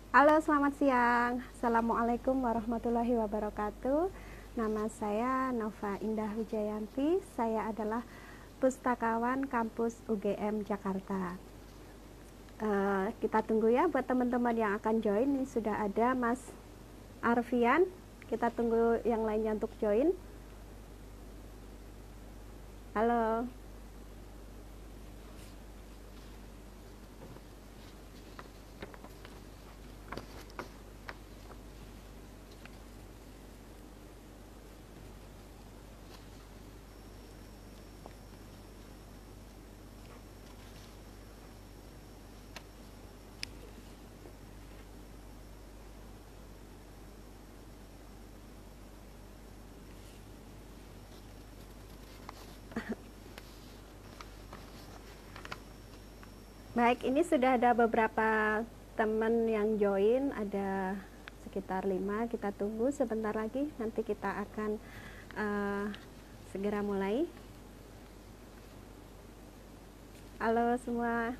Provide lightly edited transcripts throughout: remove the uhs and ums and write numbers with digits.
Halo, selamat siang. Assalamualaikum warahmatullahi wabarakatuh. Nama saya Nova Indah Wijayanti. Saya adalah pustakawan kampus UGM Jakarta. Kita tunggu ya buat teman-teman yang akan join. Ini sudah ada Mas Arfian. Kita tunggu yang lainnya untuk join. Halo. Baik, ini sudah ada beberapa teman yang join, ada sekitar 5. Kita tunggu sebentar lagi, nanti kita akan segera mulai. Halo semua.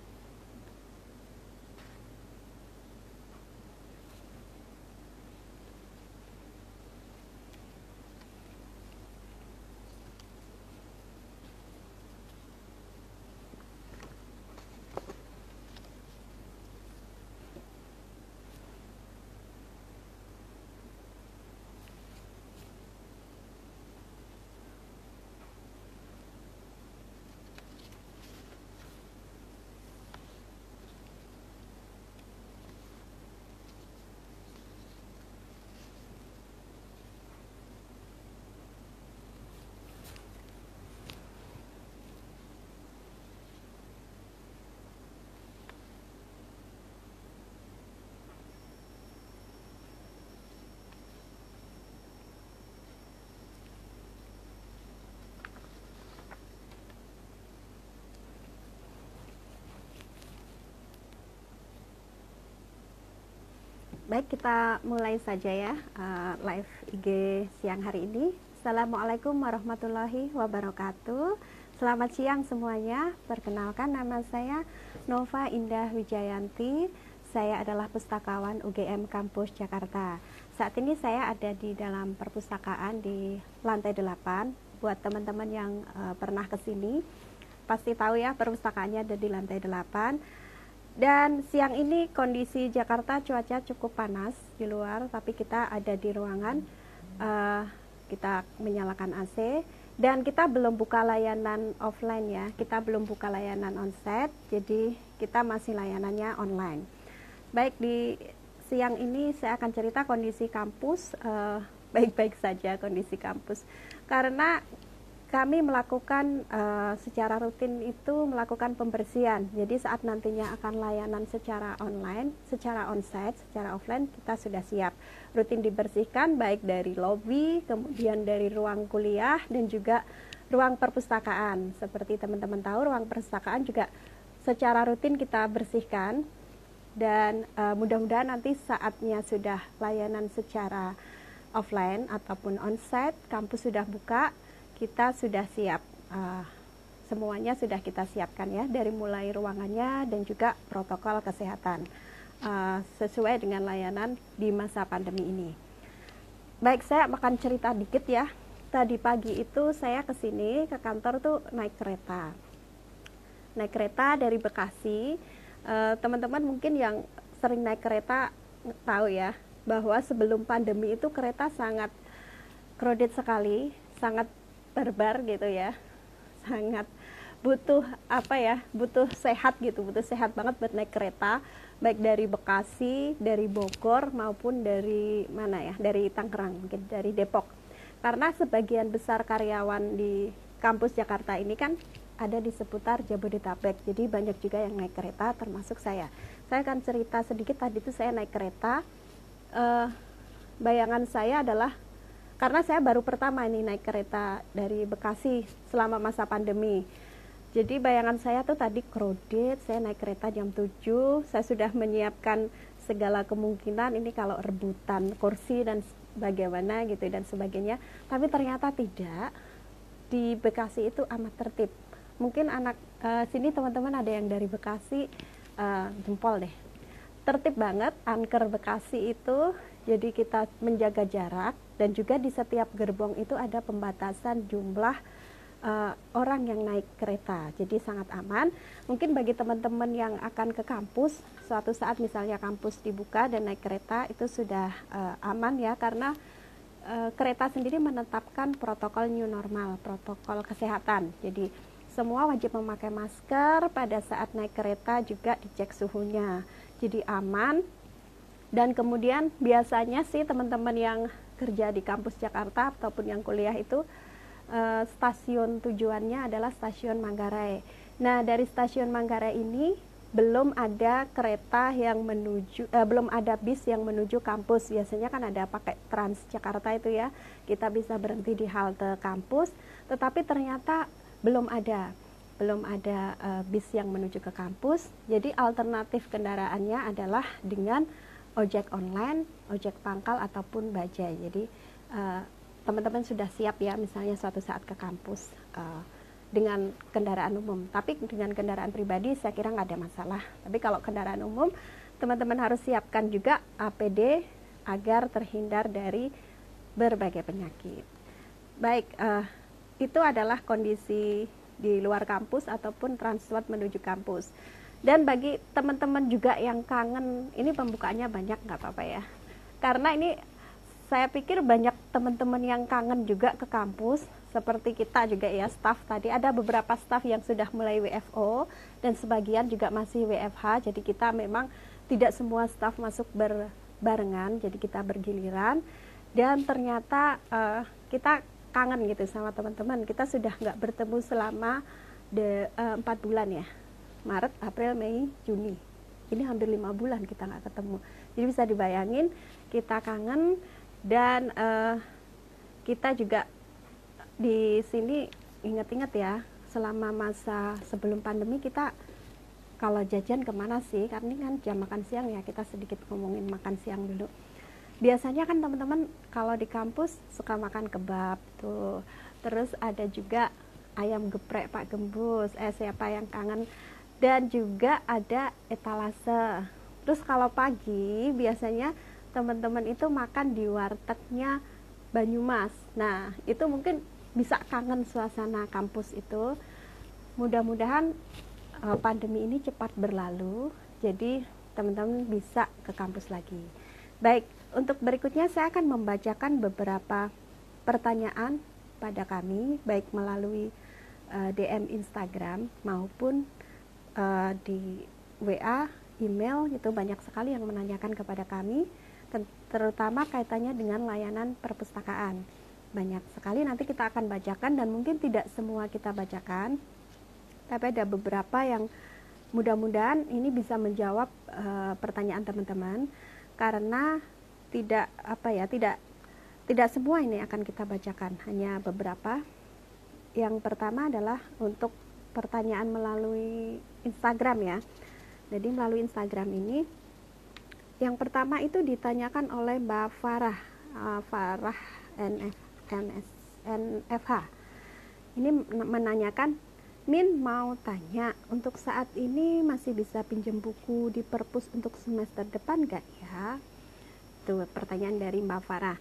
Baik, kita mulai saja ya live IG siang hari ini. Assalamualaikum warahmatullahi wabarakatuh. Selamat siang semuanya. Perkenalkan, nama saya Nova Indah Wijayanti. Saya adalah pustakawan UGM Kampus Jakarta. Saat ini saya ada di dalam perpustakaan di lantai 8. Buat teman-teman yang pernah ke sini pasti tahu ya, perpustakaannya ada di lantai 8. Dan siang ini kondisi Jakarta cuaca cukup panas di luar, tapi kita ada di ruangan, kita menyalakan AC, dan kita belum buka layanan offline ya, kita belum buka layanan onsite, jadi kita masih layanannya online. Baik, di siang ini saya akan cerita kondisi kampus, baik-baik saja kondisi kampus, karena kami melakukan secara rutin itu melakukan pembersihan. Jadi saat nantinya akan layanan secara online, secara onsite, secara offline, kita sudah siap. Rutin dibersihkan baik dari lobi, kemudian dari ruang kuliah, dan juga ruang perpustakaan. Seperti teman-teman tahu, ruang perpustakaan juga secara rutin kita bersihkan. Dan mudah-mudahan nanti saatnya sudah layanan secara offline ataupun onsite, kampus sudah buka, kita sudah siap, semuanya sudah kita siapkan ya, dari mulai ruangannya dan juga protokol kesehatan sesuai dengan layanan di masa pandemi ini. Baik, saya akan cerita dikit ya. Tadi pagi itu saya ke sini, ke kantor tuh naik kereta. Naik kereta dari Bekasi. Teman-teman mungkin yang sering naik kereta tahu ya, bahwa sebelum pandemi itu kereta sangat crowded sekali, sangat barbar gitu ya, sangat butuh butuh sehat gitu, butuh sehat banget buat naik kereta, baik dari Bekasi, dari Bogor maupun dari mana ya, dari Tangerang, mungkin dari Depok, karena sebagian besar karyawan di kampus Jakarta ini kan ada di seputar Jabodetabek, jadi banyak juga yang naik kereta termasuk saya. Saya akan cerita sedikit. Tadi itu saya naik kereta, bayangan saya adalah, karena saya baru pertama ini naik kereta dari Bekasi selama masa pandemi. Jadi bayangan saya tuh tadi crowded, saya naik kereta jam 7, saya sudah menyiapkan segala kemungkinan ini kalau rebutan kursi dan bagaimana gitu dan sebagainya. Tapi ternyata tidak, di Bekasi itu amat tertib. Mungkin anak sini teman-teman ada yang dari Bekasi, jempol deh. tertib banget Anker Bekasi itu. Jadi kita menjaga jarak, dan juga di setiap gerbong itu ada pembatasan jumlah orang yang naik kereta, jadi sangat aman. Mungkin bagi teman-teman yang akan ke kampus, suatu saat misalnya kampus dibuka dan naik kereta, itu sudah aman ya, karena kereta sendiri menetapkan protokol new normal, protokol kesehatan. Jadi semua wajib memakai masker, pada saat naik kereta juga dicek suhunya, jadi aman. Dan kemudian biasanya sih teman-teman yang kerja di kampus Jakarta ataupun yang kuliah itu stasiun tujuannya adalah stasiun Manggarai. Nah, dari stasiun Manggarai ini belum ada kereta yang menuju, belum ada bis yang menuju kampus. Biasanya kan ada pakai Transjakarta itu ya, kita bisa berhenti di halte kampus, tetapi ternyata belum ada bis yang menuju ke kampus. Jadi alternatif kendaraannya adalah dengan ojek online, ojek pangkal ataupun bajai. Jadi teman-teman sudah siap ya, misalnya suatu saat ke kampus dengan kendaraan umum. Tapi dengan kendaraan pribadi saya kira nggak ada masalah. Tapi kalau kendaraan umum, teman-teman harus siapkan juga APD agar terhindar dari berbagai penyakit. Baik, itu adalah kondisi di luar kampus ataupun transport menuju kampus. Dan bagi teman-teman juga yang kangen, ini pembukaannya banyak, nggak apa-apa ya. Karena ini saya pikir banyak teman-teman yang kangen juga ke kampus, seperti kita juga ya, staff tadi. Ada beberapa staff yang sudah mulai WFO, dan sebagian juga masih WFH, jadi kita memang tidak semua staff masuk berbarengan, jadi kita bergiliran. Dan ternyata kita kangen gitu sama teman-teman. Kita sudah nggak bertemu selama 4 bulan ya, Maret, April, Mei, Juni. Ini hampir 5 bulan kita nggak ketemu. Jadi bisa dibayangin kita kangen. Dan kita juga di sini ingat-ingat ya, selama masa sebelum pandemi kita kalau jajan kemana sih? Karena ini kan jam makan siang ya, kita sedikit ngomongin makan siang dulu. Biasanya kan teman-teman kalau di kampus suka makan kebab tuh, terus ada juga ayam geprek Pak Gembus, siapa yang kangen, dan juga ada etalase. Terus kalau pagi biasanya teman-teman itu makan di wartegnya Banyumas. Nah, itu mungkin bisa kangen suasana kampus itu. Mudah-mudahan pandemi ini cepat berlalu, jadi teman-teman bisa ke kampus lagi. Baik, untuk berikutnya saya akan membacakan beberapa pertanyaan pada kami, baik melalui DM Instagram maupun di WA, email, itu banyak sekali yang menanyakan kepada kami, terutama kaitannya dengan layanan perpustakaan. Banyak sekali nanti kita akan bacakan, dan mungkin tidak semua kita bacakan, tapi ada beberapa yang mudah-mudahan ini bisa menjawab pertanyaan teman-teman, karena tidak semua ini akan kita bacakan, hanya beberapa. Yang pertama adalah untuk pertanyaan melalui Instagram ya. Jadi melalui Instagram ini, yang pertama itu ditanyakan oleh Mbak Farah NFH. Ini menanyakan, Min mau tanya, untuk saat ini masih bisa pinjam buku di perpus untuk semester depan gak ya? Itu pertanyaan dari Mbak Farah.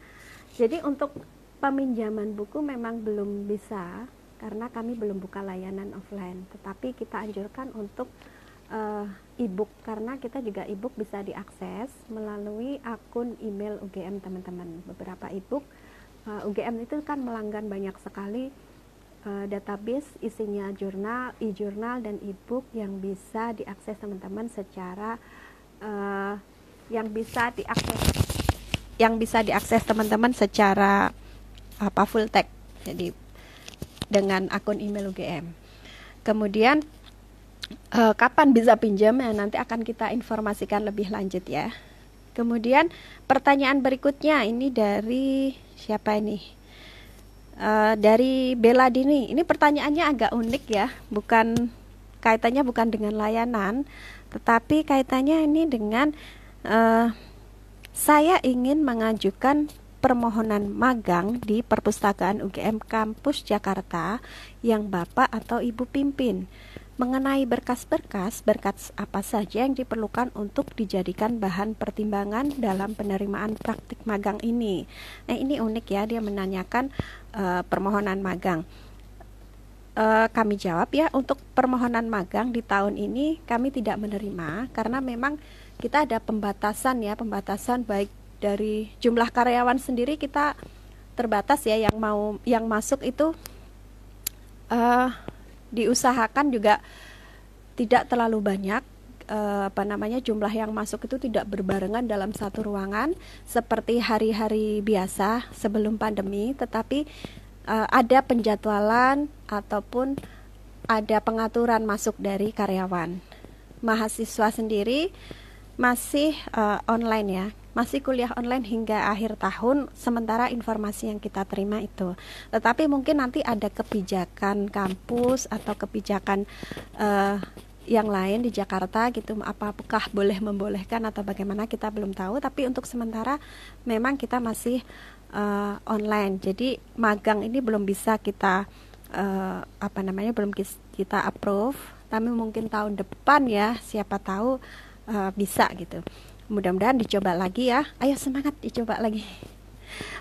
Jadi untuk peminjaman buku memang belum bisa, karena kami belum buka layanan offline. Tetapi kita anjurkan untuk e-book, karena kita juga e-book bisa diakses melalui akun email UGM teman-teman. Beberapa e-book UGM itu kan melanggan banyak sekali database isinya jurnal, e-jurnal dan e-book yang bisa diakses teman-teman secara yang bisa diakses teman-teman secara full text. Jadi dengan akun email UGM. Kemudian kapan bisa pinjam ya, nanti akan kita informasikan lebih lanjut ya. Kemudian pertanyaan berikutnya ini dari siapa ini? Dari Bella Dini. Ini pertanyaannya agak unik ya, kaitannya bukan dengan layanan, tetapi kaitannya ini dengan saya ingin mengajukan permohonan magang di perpustakaan UGM Kampus Jakarta yang Bapak atau Ibu pimpin. mengenai berkas apa saja yang diperlukan untuk dijadikan bahan pertimbangan dalam penerimaan praktik magang ini. Nah, ini unik ya, dia menanyakan permohonan magang. Kami jawab ya, untuk permohonan magang di tahun ini kami tidak menerima karena memang kita ada pembatasan baik dari jumlah karyawan sendiri kita terbatas ya, yang masuk itu diusahakan juga tidak terlalu banyak, jumlah yang masuk itu tidak berbarengan dalam satu ruangan seperti hari-hari biasa sebelum pandemi, tetapi ada penjadwalan ataupun ada pengaturan masuk dari karyawan. Mahasiswa sendiri masih online ya, masih kuliah online hingga akhir tahun, sementara informasi yang kita terima itu. Tetapi mungkin nanti ada kebijakan kampus atau kebijakan yang lain di Jakarta gitu, apakah boleh membolehkan atau bagaimana kita belum tahu. Tapi untuk sementara memang kita masih online. Jadi magang ini belum bisa kita belum kita approve. Tapi mungkin tahun depan ya, siapa tahu bisa gitu. Mudah-mudahan dicoba lagi ya. Ayo semangat dicoba lagi.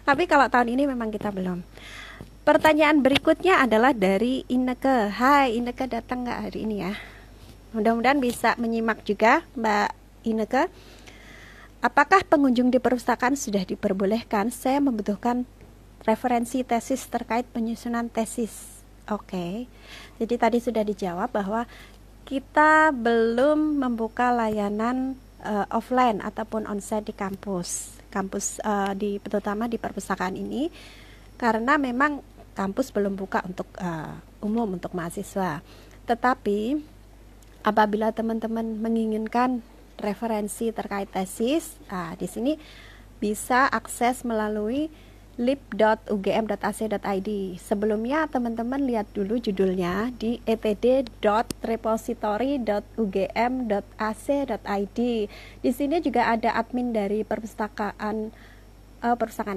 Tapi kalau tahun ini memang kita belum. Pertanyaan berikutnya adalah dari Ineke. Hai Ineke, datang nggak hari ini ya? Mudah-mudahan bisa menyimak juga Mbak Ineke. Apakah pengunjung di perpustakaan sudah diperbolehkan? Saya membutuhkan referensi tesis terkait penyusunan tesis. Oke. Jadi tadi sudah dijawab bahwa kita belum membuka layanan offline ataupun onsite di kampus terutama di perpustakaan ini, karena memang kampus belum buka untuk umum, untuk mahasiswa. Tetapi apabila teman-teman menginginkan referensi terkait tesis, di sini bisa akses melalui lib.ugm.ac.id. Sebelumnya teman-teman lihat dulu judulnya di etd.repository.ugm.ac.id. Di sini juga ada admin dari perpustakaan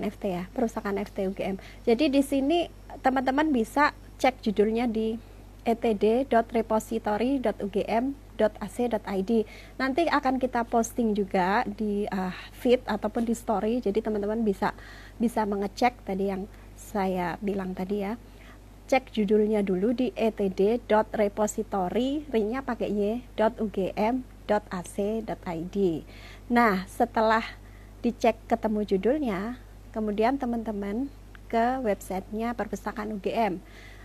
FT ya, perpustakaan FT UGM. Jadi di sini teman-teman bisa cek judulnya di etd.repository.ugm.ac.id. Nanti akan kita posting juga di feed ataupun di story. Jadi teman-teman bisa mengecek tadi yang saya bilang tadi ya. Cek judulnya dulu di etd.repository, nya pakai y.ugm.ac.id. Nah, setelah dicek ketemu judulnya, kemudian teman-teman ke websitenya perpustakaan UGM.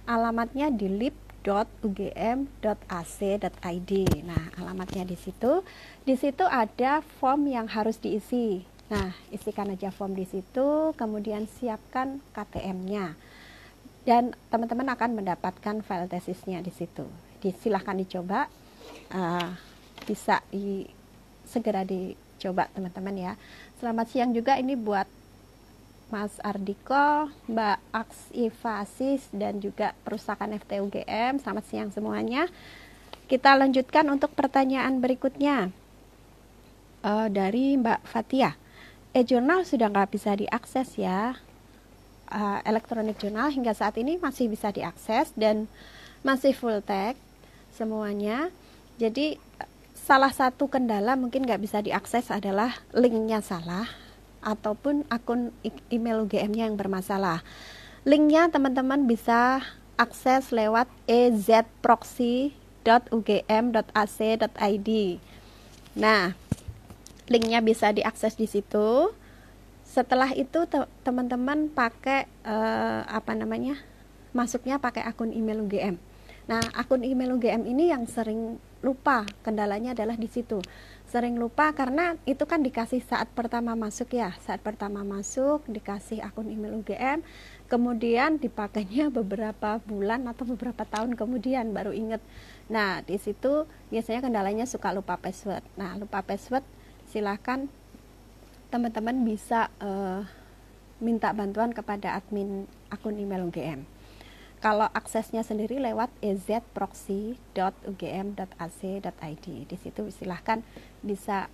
Alamatnya di lib.ugm.ac.id. Nah, alamatnya di situ. Di situ ada form yang harus diisi. Nah, isikan aja form di situ, kemudian siapkan KTM-nya. Dan teman-teman akan mendapatkan file tesisnya di situ. Silahkan dicoba. Bisa segera dicoba teman-teman ya. Selamat siang juga ini buat Mas Ardiko, Mbak Aksifasis, dan juga Perpustakaan FT UGM. Selamat siang semuanya. Kita lanjutkan untuk pertanyaan berikutnya dari Mbak Fatia. E-jurnal sudah nggak bisa diakses ya. Elektronik jurnal hingga saat ini masih bisa diakses dan masih full text semuanya. Jadi salah satu kendala mungkin nggak bisa diakses adalah linknya salah ataupun akun email UGM-nya yang bermasalah. Linknya teman-teman bisa akses lewat ezproxy.ugm.ac.id. Nah, linknya bisa diakses di situ. Setelah itu teman-teman pakai masuknya pakai akun email UGM. Nah, akun email UGM ini yang sering lupa, kendalanya adalah di situ. Sering lupa karena itu kan dikasih saat pertama masuk ya. Saat pertama masuk dikasih akun email UGM, kemudian dipakainya beberapa bulan atau beberapa tahun kemudian baru inget. Nah, di situ biasanya kendalanya suka lupa password. Nah, lupa password silahkan teman-teman bisa minta bantuan kepada admin akun email UGM. Kalau aksesnya sendiri lewat ezproxy.ugm.ac.id. Di situ silahkan bisa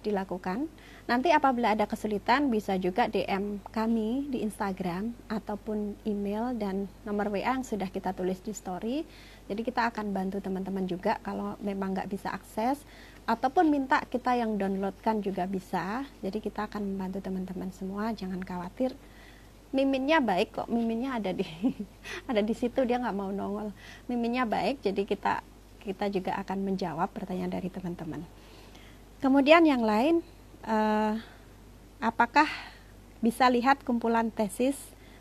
dilakukan. Nanti apabila ada kesulitan bisa juga DM kami di Instagram ataupun email dan nomor WA yang sudah kita tulis di story. Jadi kita akan bantu teman-teman juga kalau memang nggak bisa akses, ataupun minta kita yang downloadkan juga bisa. Jadi kita akan membantu teman-teman semua, jangan khawatir. Miminnya baik kok, miminnya ada di ada di situ, dia nggak mau nongol. Miminnya baik, jadi kita juga akan menjawab pertanyaan dari teman-teman. Kemudian yang lain, apakah bisa lihat kumpulan tesis?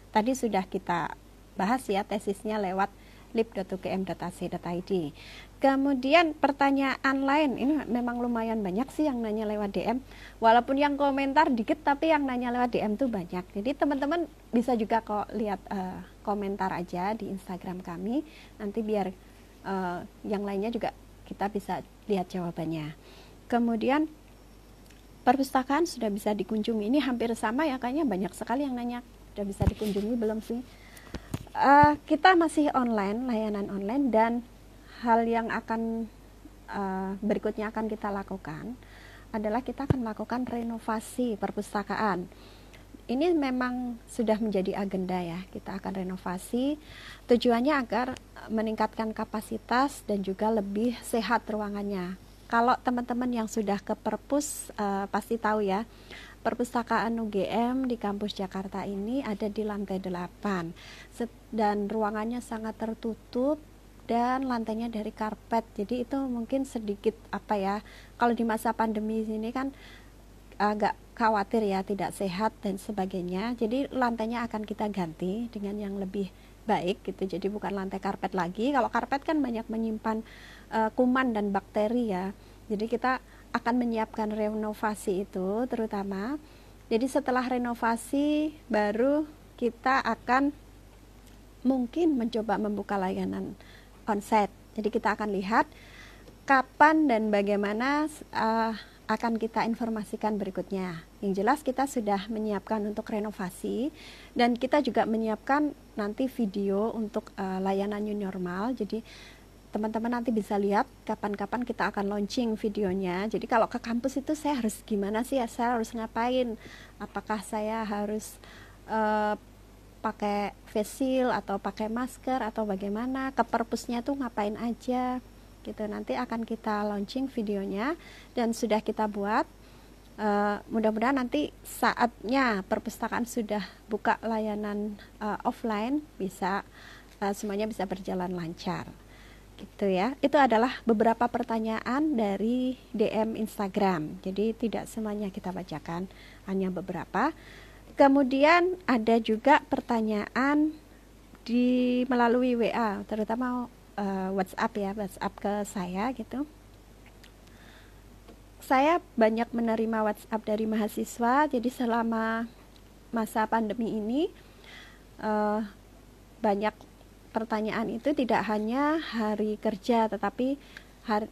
Tadi sudah kita bahas ya, tesisnya lewat lib.ugm.ac.id. Kemudian pertanyaan lain, ini memang lumayan banyak sih yang nanya lewat DM. Walaupun yang komentar dikit, tapi yang nanya lewat DM tuh banyak. Jadi teman-teman bisa juga kok lihat komentar aja di Instagram kami. Nanti biar yang lainnya juga kita bisa lihat jawabannya. Kemudian perpustakaan sudah bisa dikunjungi. Ini hampir sama ya, kayaknya banyak sekali yang nanya sudah bisa dikunjungi belum sih. Kita masih online, layanan online, dan hal yang akan berikutnya akan kita lakukan adalah kita akan melakukan renovasi perpustakaan. Ini memang sudah menjadi agenda ya, kita akan renovasi. Tujuannya agar meningkatkan kapasitas dan juga lebih sehat ruangannya. Kalau teman-teman yang sudah ke perpus pasti tahu ya, perpustakaan UGM di kampus Jakarta ini ada di lantai 8 dan ruangannya sangat tertutup dan lantainya dari karpet. Jadi itu mungkin sedikit kalau di masa pandemi ini kan agak khawatir ya, tidak sehat dan sebagainya. Jadi lantainya akan kita ganti dengan yang lebih baik gitu. Jadi bukan lantai karpet lagi. Kalau karpet kan banyak menyimpan kuman dan bakteri ya. Jadi kita akan menyiapkan renovasi itu terutama. Jadi setelah renovasi baru kita akan mungkin mencoba membuka layanan onsite. Jadi kita akan lihat kapan dan bagaimana akan kita informasikan berikutnya. Yang jelas kita sudah menyiapkan untuk renovasi dan kita juga menyiapkan nanti video untuk layanan new normal. Jadi teman-teman nanti bisa lihat kapan-kapan kita akan launching videonya. Jadi kalau ke kampus itu saya harus gimana sih ya, saya harus ngapain? Apakah saya harus pakai face shield atau pakai masker atau bagaimana, ke perpusnya tuh ngapain aja gitu. Nanti akan kita launching videonya dan sudah kita buat. Mudah-mudahan nanti saatnya perpustakaan sudah buka layanan offline bisa semuanya bisa berjalan lancar gitu ya. Itu adalah beberapa pertanyaan dari DM Instagram, jadi tidak semuanya kita bacakan, hanya beberapa. Kemudian ada juga pertanyaan melalui WA, terutama WhatsApp ya, WhatsApp ke saya gitu. Saya banyak menerima WhatsApp dari mahasiswa, jadi selama masa pandemi ini banyak pertanyaan itu tidak hanya hari kerja, tetapi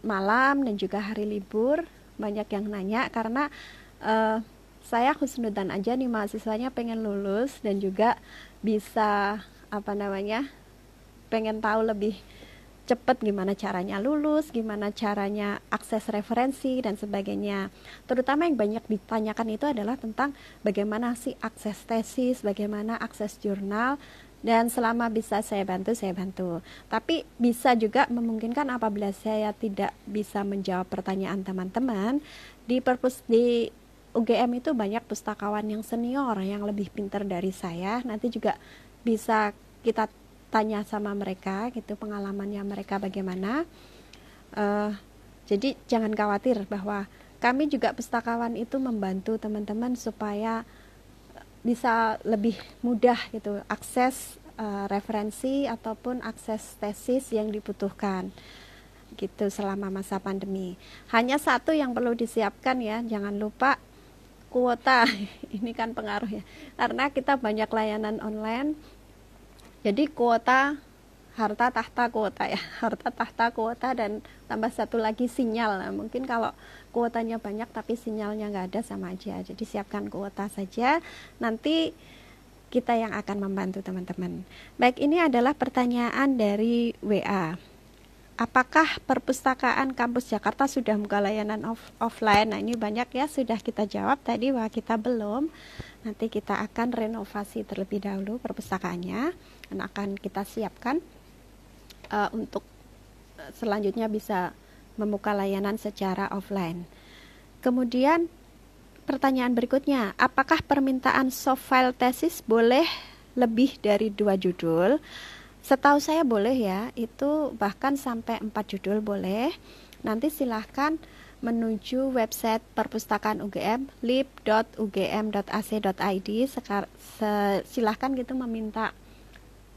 malam dan juga hari libur. Banyak yang nanya karena saya husnudzan aja nih, mahasiswanya pengen lulus dan juga bisa pengen tahu lebih cepat gimana caranya lulus, gimana caranya akses referensi dan sebagainya. Terutama yang banyak ditanyakan itu adalah tentang bagaimana sih akses tesis, bagaimana akses jurnal, dan selama bisa saya bantu. Tapi bisa juga memungkinkan apabila saya tidak bisa menjawab pertanyaan teman-teman, di UGM itu banyak pustakawan yang senior yang lebih pintar dari saya. Nanti juga bisa kita tanya sama mereka gitu, pengalamannya mereka bagaimana. Jadi jangan khawatir bahwa kami juga pustakawan itu membantu teman-teman supaya bisa lebih mudah gitu akses referensi ataupun akses tesis yang dibutuhkan gitu selama masa pandemi. Hanya satu yang perlu disiapkan ya, jangan lupa kuota. Ini kan pengaruh ya, karena kita banyak layanan online, jadi kuota harta tahta kuota ya, harta tahta kuota, dan tambah satu lagi sinyal. Nah, mungkin kalau kuotanya banyak tapi sinyalnya nggak ada sama aja, jadi siapkan kuota saja, nanti kita yang akan membantu teman-teman. Baik, ini adalah pertanyaan dari WA. apakah perpustakaan kampus Jakarta sudah buka layanan offline? Nah, ini banyak ya, sudah kita jawab tadi bahwa kita belum. Nanti kita akan renovasi terlebih dahulu perpustakaannya dan akan kita siapkan untuk selanjutnya bisa membuka layanan secara offline. Kemudian pertanyaan berikutnya, apakah permintaan soft file tesis boleh lebih dari 2 judul? Setahu saya boleh ya, itu bahkan sampai 4 judul boleh. Nanti silahkan menuju website perpustakaan UGM lib.ugm.ac.id. Silahkan gitu meminta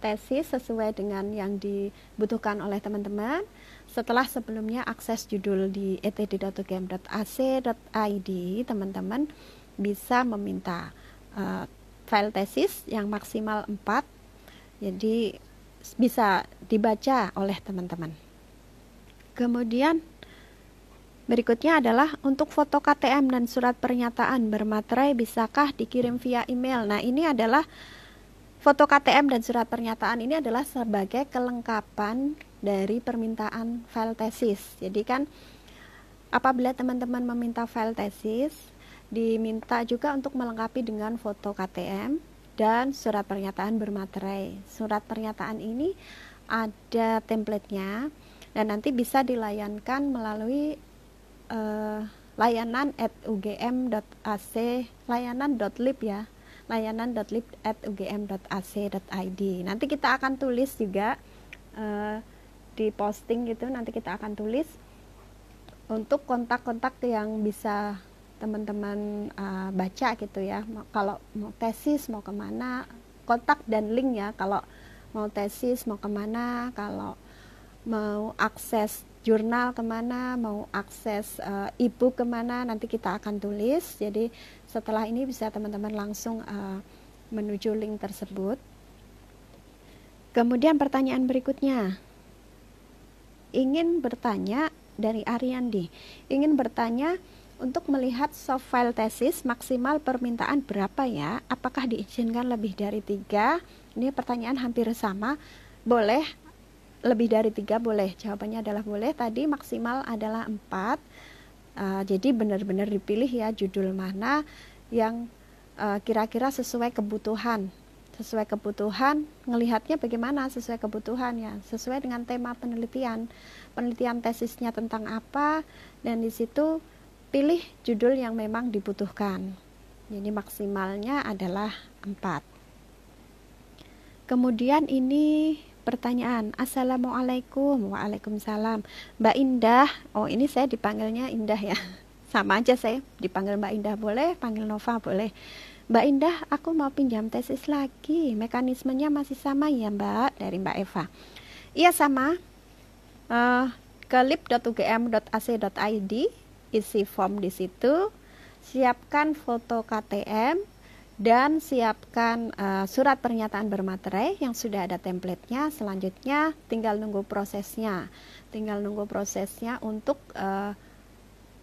tesis sesuai dengan yang dibutuhkan oleh teman-teman. Setelah sebelumnya akses judul di etd.ugm.ac.id, teman-teman bisa meminta file tesis yang maksimal 4, jadi bisa dibaca oleh teman-teman. Kemudian berikutnya adalah untuk foto KTM dan surat pernyataan bermaterai bisakah dikirim via email? Nah, ini adalah foto KTM dan surat pernyataan ini adalah sebagai kelengkapan dari permintaan file tesis. Jadi kan apabila teman-teman meminta file tesis, diminta juga untuk melengkapi dengan foto KTM dan surat pernyataan bermaterai. Surat pernyataan ini ada template-nya dan nanti bisa dilayankan melalui layanan @ugm.ac, layanan.lib ya, layanan.lib@ugm.ac.id. Nanti kita akan tulis juga di posting gitu, nanti kita akan tulis untuk kontak-kontak yang bisa teman-teman baca gitu ya. Kalau mau tesis mau kemana, kontak dan link ya. Kalau mau tesis mau kemana, kalau mau akses jurnal kemana, mau akses e-book kemana, nanti kita akan tulis. Jadi setelah ini bisa teman-teman langsung menuju link tersebut. Kemudian pertanyaan berikutnya, ingin bertanya dari Ariandi, ingin bertanya untuk melihat soft file tesis maksimal permintaan berapa ya? Apakah diizinkan lebih dari 3? Ini pertanyaan hampir sama. Boleh lebih dari 3 boleh, jawabannya adalah boleh. Tadi maksimal adalah 4. Jadi benar-benar dipilih ya judul mana yang kira-kira sesuai kebutuhan. Sesuai kebutuhan, ngelihatnya bagaimana sesuai kebutuhan ya, sesuai dengan tema penelitian tesisnya tentang apa, dan di situ pilih judul yang memang dibutuhkan. Jadi maksimalnya adalah 4. Kemudian ini pertanyaan, Assalamualaikum. Waalaikumsalam. Mbak Indah, oh ini saya dipanggilnya Indah ya, sama aja saya dipanggil Mbak Indah boleh, panggil Nova boleh. Mbak Indah, aku mau pinjam tesis lagi, mekanismenya masih sama ya Mbak? Dari Mbak Eva. Iya sama, ke lib.ugm.ac.id, isi form di situ, siapkan foto KTM dan siapkan surat pernyataan bermaterai yang sudah ada template-nya. Selanjutnya tinggal nunggu prosesnya, untuk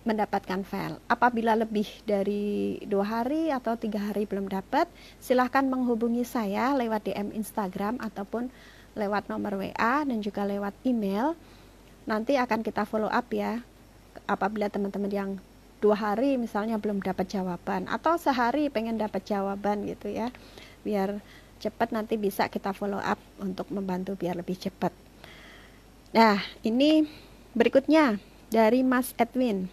mendapatkan file. Apabila lebih dari 2 hari atau 3 hari belum dapat, silahkan menghubungi saya lewat DM Instagram ataupun lewat nomor WA dan juga lewat email. Nanti akan kita follow up ya. Apabila teman-teman yang 2 hari misalnya belum dapat jawaban, atau sehari pengen dapat jawaban gitu ya, biar cepat nanti bisa kita follow up untuk membantu biar lebih cepat. Nah, ini berikutnya dari Mas Edwin.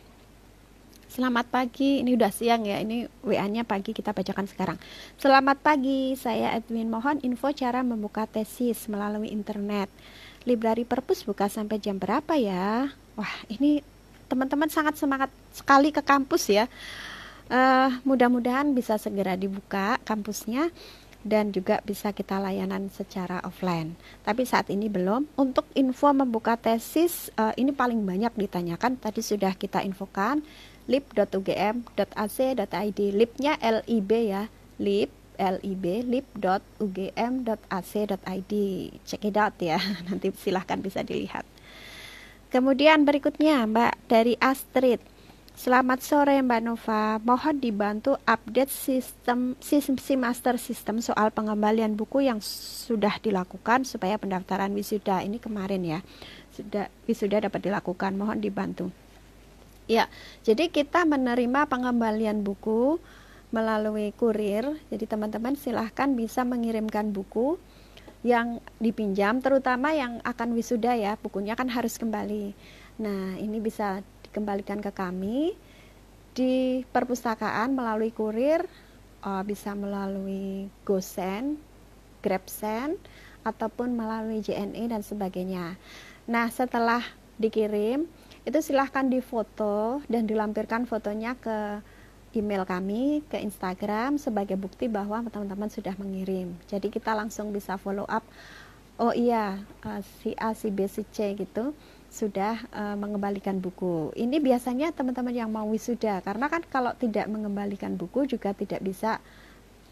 Selamat pagi, ini udah siang ya, ini WA-nya pagi, kita bacakan sekarang. Selamat pagi, saya Edwin, mohon info cara membuka tesis melalui internet. Library Perpus buka sampai jam berapa ya? Wah, ini teman-teman sangat semangat sekali ke kampus ya. Mudah-mudahan bisa segera dibuka kampusnya dan juga bisa kita layanan secara offline. Tapi saat ini belum. Untuk info membuka tesis, ini paling banyak ditanyakan, tadi sudah kita infokan, lib.ugm.ac.id, libnya LIB ya, lib.ugm.ac.id. Check it out ya, nanti silahkan bisa dilihat. Kemudian berikutnya Mbak dari Astrid. Selamat sore Mbak Nova, mohon dibantu update sistem master system soal pengembalian buku yang sudah dilakukan supaya pendaftaran wisuda ini kemarin ya. wisuda dapat dilakukan. Mohon dibantu. Ya, jadi kita menerima pengembalian buku melalui kurir. Jadi teman-teman silahkan bisa mengirimkan buku yang dipinjam, terutama yang akan wisuda ya, bukunya kan harus kembali. Nah, ini bisa dikembalikan ke kami di perpustakaan melalui kurir, bisa melalui GoSend, GrabSend, ataupun melalui JNE dan sebagainya. Nah, setelah dikirim, itu silahkan difoto dan dilampirkan fotonya ke email kami, ke Instagram sebagai bukti bahwa teman-teman sudah mengirim. Jadi kita langsung bisa follow up, oh iya, si A, si B, si C gitu sudah mengembalikan buku. Ini biasanya teman-teman yang mau wisuda, karena kan kalau tidak mengembalikan buku juga tidak bisa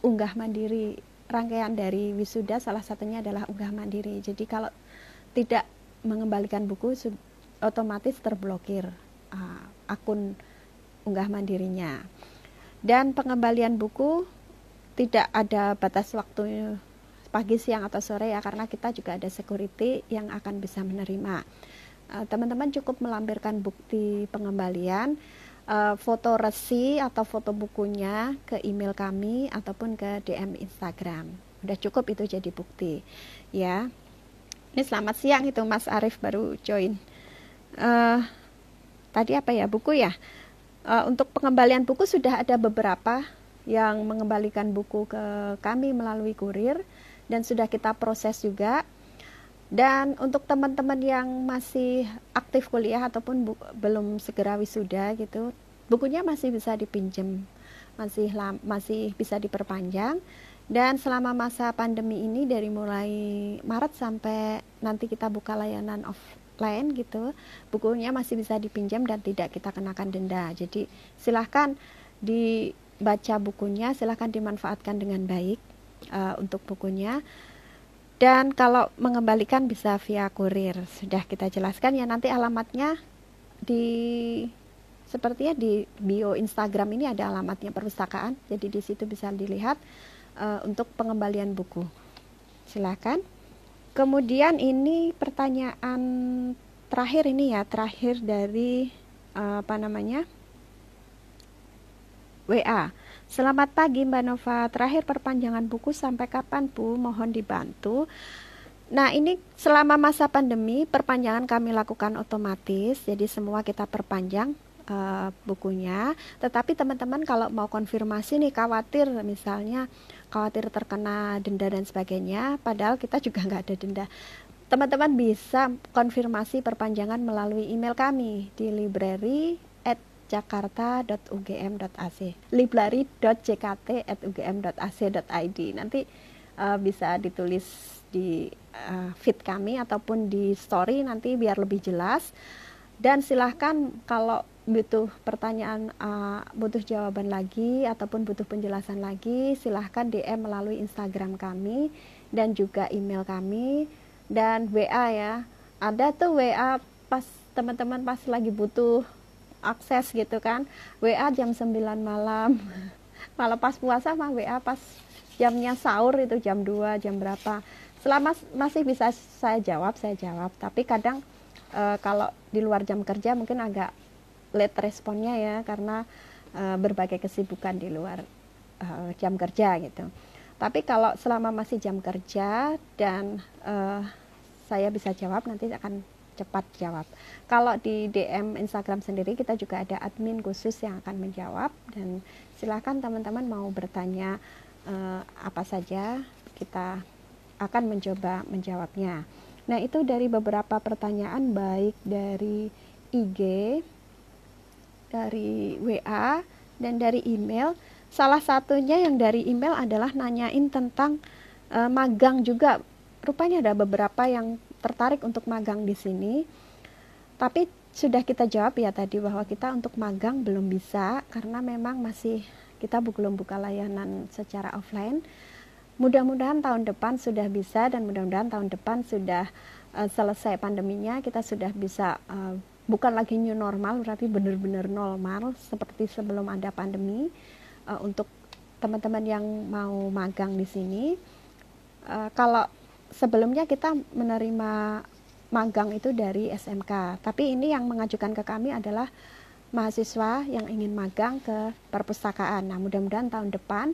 unggah mandiri. Rangkaian dari wisuda salah satunya adalah unggah mandiri. Jadi kalau tidak mengembalikan buku otomatis terblokir akun unggah mandirinya. Dan pengembalian buku tidak ada batas waktu pagi, siang, atau sore ya, karena kita juga ada security yang akan bisa menerima. Teman-teman cukup melampirkan bukti pengembalian, foto resi atau foto bukunya ke email kami ataupun ke DM Instagram. Udah cukup itu jadi bukti ya. Ini selamat siang itu Mas Arief baru join. Tadi apa ya, buku ya? Untuk pengembalian buku sudah ada beberapa yang mengembalikan buku ke kami melalui kurir dan sudah kita proses juga. Dan untuk teman-teman yang masih aktif kuliah ataupun belum segera wisuda gitu, bukunya masih bisa dipinjam, masih bisa diperpanjang. Dan selama masa pandemi ini dari mulai Maret sampai nanti kita buka layanan offline gitu, bukunya masih bisa dipinjam dan tidak kita kenakan denda. Jadi silahkan dibaca bukunya, silahkan dimanfaatkan dengan baik untuk bukunya. Dan kalau mengembalikan bisa via kurir, sudah kita jelaskan ya, nanti alamatnya sepertinya di bio Instagram ini ada alamatnya perpustakaan, jadi di situ bisa dilihat untuk pengembalian buku. Silakan. Kemudian ini pertanyaan terakhir ini ya, terakhir dari WA. Selamat pagi Mbak Nova, terakhir perpanjangan buku sampai kapan Bu? Mohon dibantu. Nah, ini selama masa pandemi perpanjangan kami lakukan otomatis, jadi semua kita perpanjang bukunya. Tetapi teman-teman kalau mau konfirmasi nih, khawatir terkena denda dan sebagainya, padahal kita juga nggak ada denda. Teman-teman bisa konfirmasi perpanjangan melalui email kami di library@jakarta.ugm.ac, library.jkt@ugm.ac.id. Nanti bisa ditulis di feed kami ataupun di story nanti biar lebih jelas. Dan silahkan kalau butuh pertanyaan, butuh jawaban lagi ataupun butuh penjelasan lagi, silahkan DM melalui Instagram kami dan juga email kami dan WA ya. Ada tuh WA pas teman-teman pas lagi butuh akses gitu kan, WA jam 9 malam. Malah pas puasa mah WA pas jamnya sahur itu jam 2, jam berapa. Selama masih bisa saya jawab. Tapi kadang kalau di luar jam kerja mungkin agak late responnya ya, karena berbagai kesibukan di luar jam kerja gitu. Tapi kalau selama masih jam kerja dan saya bisa jawab, nanti akan cepat jawab. Kalau di DM Instagram sendiri kita juga ada admin khusus yang akan menjawab, dan silakan teman-teman mau bertanya apa saja, kita akan mencoba menjawabnya. Nah, itu dari beberapa pertanyaan baik dari IG, dari WA, dan dari email. Salah satunya yang dari email adalah nanyain tentang magang juga. Rupanya ada beberapa yang tertarik untuk magang di sini. Tapi sudah kita jawab ya tadi bahwa kita untuk magang belum bisa karena memang kita belum buka layanan secara offline. Mudah-mudahan tahun depan sudah bisa, dan mudah-mudahan tahun depan sudah selesai pandeminya, kita sudah bisa bukan lagi new normal, berarti benar-benar normal seperti sebelum ada pandemi. Untuk teman-teman yang mau magang di sini, kalau sebelumnya kita menerima magang itu dari SMK, tapi ini yang mengajukan ke kami adalah mahasiswa yang ingin magang ke perpustakaan. Nah, mudah-mudahan tahun depan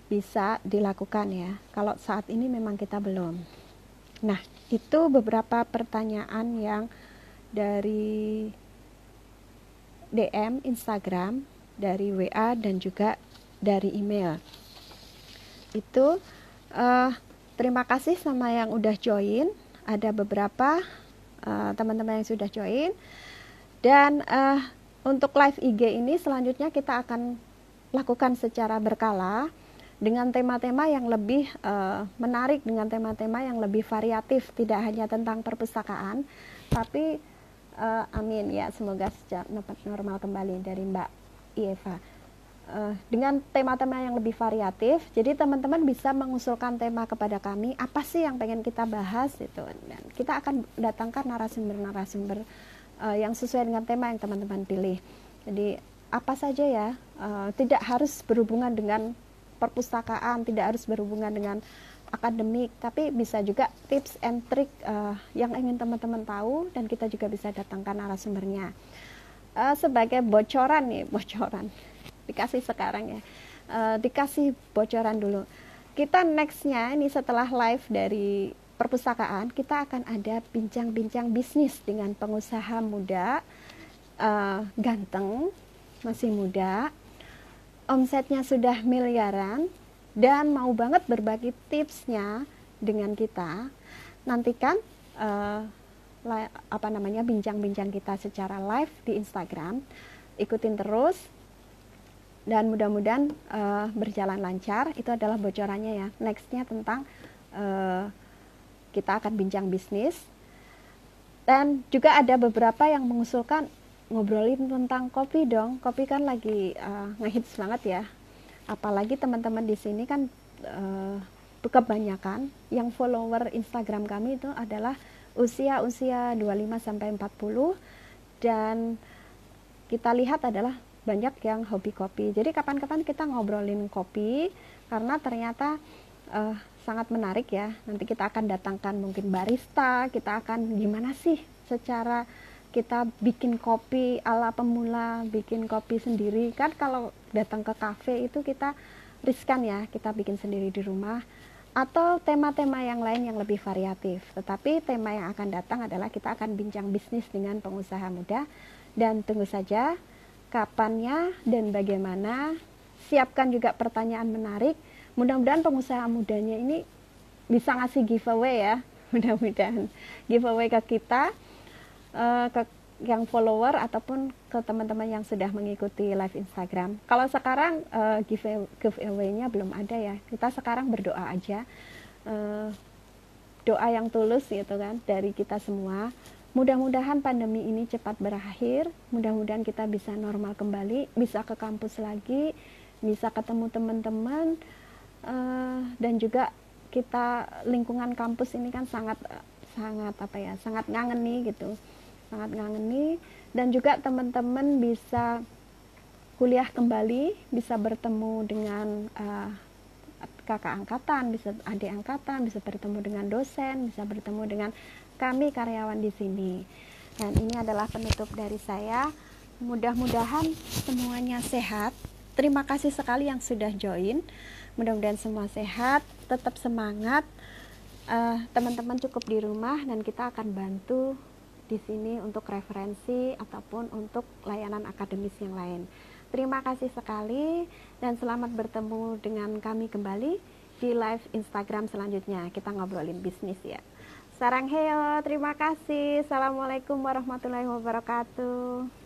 bisa dilakukan ya. Kalau saat ini memang kita belum. Nah, itu beberapa pertanyaan yang dari DM Instagram, dari WA, dan juga dari email. Itu terima kasih sama yang udah join. Ada beberapa teman-teman yang sudah join. Dan untuk live IG ini selanjutnya kita akan lakukan secara berkala dengan tema-tema yang lebih menarik, dengan tema-tema yang lebih variatif, tidak hanya tentang perpustakaan, tapi amin ya, semoga sejak normal kembali dari Mbak Ieva. Dengan tema-tema yang lebih variatif, jadi teman-teman bisa mengusulkan tema kepada kami, apa sih yang pengen kita bahas itu, dan kita akan datangkan narasumber-narasumber yang sesuai dengan tema yang teman-teman pilih. Jadi apa saja ya, tidak harus berhubungan dengan perpustakaan, tidak harus berhubungan dengan akademik, tapi bisa juga tips and trick yang ingin teman-teman tahu, dan kita juga bisa datangkan narasumbernya. Sebagai bocoran nih, dikasih sekarang ya, dikasih bocoran dulu. Kita nextnya ini setelah live dari perpustakaan, kita akan ada bincang-bincang bisnis dengan pengusaha muda, ganteng, masih muda, omsetnya sudah miliaran, dan mau banget berbagi tipsnya dengan kita. Nantikan bincang-bincang kita secara live di Instagram. Ikutin terus, dan mudah-mudahan berjalan lancar. Itu adalah bocorannya ya. Nextnya tentang kita akan bincang bisnis. Dan juga ada beberapa yang mengusulkan ngobrolin tentang kopi dong. Kopi kan lagi ngehits banget ya. Apalagi teman-teman di sini kan kebanyakan yang follower Instagram kami itu adalah usia 25 sampai 40, dan kita lihat adalah banyak yang hobi kopi. Jadi kapan-kapan kita ngobrolin kopi, karena ternyata sangat menarik ya. Nanti kita akan datangkan mungkin barista, kita akan gimana sih secara kita bikin kopi ala pemula, bikin kopi sendiri. Kan kalau datang ke kafe itu kita riskan ya, kita bikin sendiri di rumah. Atau tema-tema yang lain yang lebih variatif. Tetapi tema yang akan datang adalah kita akan bincang bisnis dengan pengusaha muda. Dan tunggu saja kapannya dan bagaimana. Siapkan juga pertanyaan menarik. Mudah-mudahan pengusaha mudanya ini bisa ngasih giveaway ya. Mudah-mudahan giveaway ke kita, ke yang follower, ataupun ke teman-teman yang sudah mengikuti live Instagram. Kalau sekarang giveaway-nya belum ada ya. Kita sekarang berdoa aja, doa yang tulus gitu kan dari kita semua. Mudah-mudahan pandemi ini cepat berakhir, mudah-mudahan kita bisa normal kembali, bisa ke kampus lagi, bisa ketemu teman-teman, dan juga kita lingkungan kampus ini kan sangat ngangeni gitu, sangat ngangeni. Dan juga teman-teman bisa kuliah kembali, bisa bertemu dengan kakak angkatan, bisa adik angkatan, bisa bertemu dengan dosen, bisa bertemu dengan kami karyawan di sini. Dan ini adalah penutup dari saya. Mudah-mudahan semuanya sehat. Terima kasih sekali yang sudah join. Mudah-mudahan semua sehat, tetap semangat. Teman-teman cukup di rumah, dan kita akan bantu di sini untuk referensi ataupun untuk layanan akademis yang lain. Terima kasih sekali, dan selamat bertemu dengan kami kembali di live Instagram selanjutnya. Kita ngobrolin bisnis ya. Sarang heyo, terima kasih. Assalamualaikum warahmatullahi wabarakatuh.